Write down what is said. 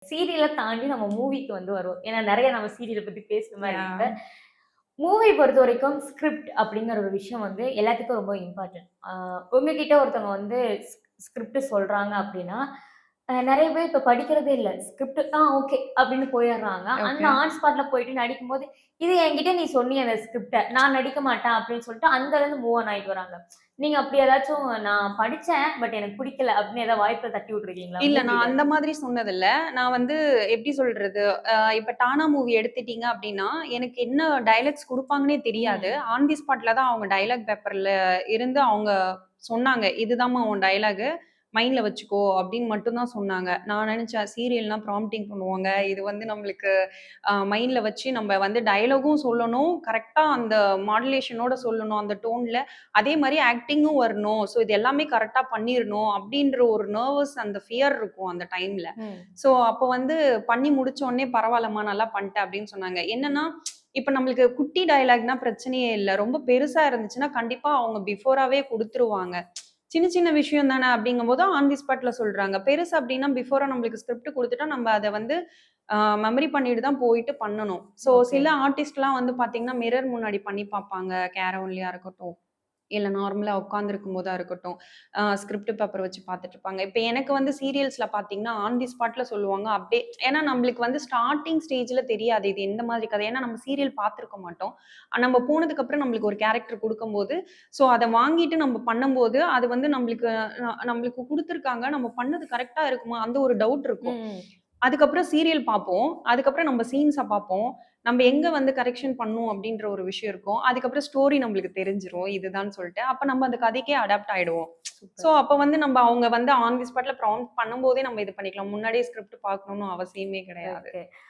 சீரியல தாண்டி நம்ம மூவிக்கு வந்து வருவோம். ஏன்னா நெறைய நம்ம சீரியல பத்தி பேசுற மாரி இருக்கு. யாஹ்! மூவி பொறுத்தவரைக்கும் ஸ்கிரிப்ட் அப்படிங்கிற ஒரு விஷயம் வந்து எல்லாத்துக்கும் ரொம்ப இம்பார்ட்டன்ட். உங்ககிட்ட ஒருத்தவங்க வந்து ஸ்கிரிப்ட் சொல்றாங்க அப்படின்னா, நெறைய பேர் இப்ப படிக்கிறதே இல்ல. ஸ்கிரிப்ட் ஓகே அப்படின்னு போயிர்றாங்க. அந்த ஓகே. ஆன் ஸ்பாட்ல போயிட்டு நடிக்கும்போது, "இது என்கிட்ட நீ சொன்னியே அந்த ஸ்கிரிப்ட்ட. நான் நடிக்க மாட்டேன்" அப்படின்னு சொல்லிட்டு அங்கருந்து மூவ் ஆன் ஆயிட்டு வராங்க. நீங்க அப்படி ஏதாச்சும் நான் படிச்சேன், பட் எனக்கு பிடிக்கல அப்படின்னு ஏதாவது வாய்ப்புல தட்டி விட்டுருக்கீங்களா இல்ல நான் மூவில? அந்த மாதிரி சொன்னதில்ல. நான் வந்து எப்படி சொல்றது? இப்ப டானா மூவி எடுத்துட்டீங்க அப்டின்னா, எனக்கு என்ன டயலாக்ஸ் குடுப்பாங்கன்னே தெரியாது. ம். ஆன் தி ஸ்பாட்ல தான் அவங்க டயலாக் பேப்பர்ல இருந்து அவங்க சொன்னாங்க. "இதுதாம்மா உன் டயலாகு. மைண்ட்ல வச்சுக்கோ" அப்படின்னு மட்டும் தான் சொன்னாங்க. நான் நெனச்சேன் சீரியல்னா ப்ராம்ப்டிங் பண்ணுவாங்க. இது வந்து நம்மளுக்கு மைண்ட்ல வச்சு நம்ம வந்து டயலாகும் சொல்லணும். கரெக்ட்டா அந்த மாடுலேஷனோட சொல்லணும் அந்த டோன்ல. அதே மாரி ஆக்டிங்கும் வரணும். ஸோ இது எல்லாமே கரெக்ட்டா பண்ணிறணும் அப்டின்ற ஒரு நர்வஸ் அந்த ஃபியர் இருக்கும் அந்த டைம்ல. ம். ஸோ அப்போ வந்து பண்ணி முடிச்ச உடனே "பரவால்லம்மா நல்லா பண்ட்ட" அப்டின்னு சொன்னாங்க. என்னன்னா, இப்ப நம்மளுக்கு குட்டி டயலாக்னா பிரச்சனையே இல்ல. ரொம்ப பெருசா இருந்துச்சுன்னா, கண்டிப்பா அவங்க பிஃபோராவே குடுத்துருவாங்க. சின்ன சின்ன விஷயம் தானே அப்டிங்கும்போது ஆன் தி ஸ்பாட்ல சொல்றாங்க. பெருசு அப்டின்னா பிஃபோரா நம்மளுக்கு ஸ்கிரிப்ட் குடுத்துட்டா நம்ம அத வந்து மெமரி பண்ணிட்டு தான் போயிட்டு பண்ணணும். So okay. சில ஆர்டிஸ்ட்லாம் வந்து பார்த்தீங்கன்னா, மிரர் முன்னாடி பண்ணி பார்ப்பாங்க. கேரவன்லயா இருக்கட்டும், இல்ல நார்மலா உட்கார்ந்திருக்கும் போதா இருக்கட்டும். ஸ்கிரிப்ட் பேப்பர் வச்சு பார்த்துட்டு இருப்பாங்க. இப்ப எனக்கு வந்து சீரியல்ஸ்ல பார்த்தீங்கன்னா, ஆன் தி ஸ்பாட்ல சொல்லுவாங்க. அப்டியே ஏன்னா நம்மளுக்கு வந்து ஸ்டார்ட்டிங் ஸ்டேஜ்ல தெரியாது. இது எந்த மாதிரி கதை. ஏன்னா நம்ம சீரியல் பார்த்துருக்க மாட்டோம். நம்ம போனதுக்கப்புறம் நம்மளுக்கு ஒரு கேரக்டர் குடுக்கும்போது, ஸோ அத வாங்கிட்டு நம்ம பண்ணும்போது, அது வந்து நம்மளுக்கு குடுத்துருக்காங்க. நம்ம பண்ணது கரெக்ட்டா இருக்குமா? அந்த ஒரு டவுட் இருக்கும். ம். அதுக்கப்புறம் சீரியல் பார்ப்போம். அதுக்கப்புறம் நம்ம சீன்ஸ பார்ப்போம். நம்ம எங்க வந்து கரெக்ஷன் பண்ணணும் அப்டின்ற ஒரு விஷயம் இருக்கும். அதுக்கப்புறம் ஸ்டோரி நம்மளுக்கு தெரிஞ்சிரும். இதுதான்னு சொல்ட்டு. அப்ப நம்ம அந்த கதைக்கே அடாப்ட் ஆயிடுவோம். So super. அப்ப வந்து அவங்க வந்து ஆன் தி ஸ்பாட்ல ப்ராம்ப்ட் பண்ணும்போதே நம்ம இது பண்ணிக்கலாம். முன்னாடியே ஸ்கிரிப்ட் பார்க்கணும்னு அவசியமே கிடையாது. ஓகே.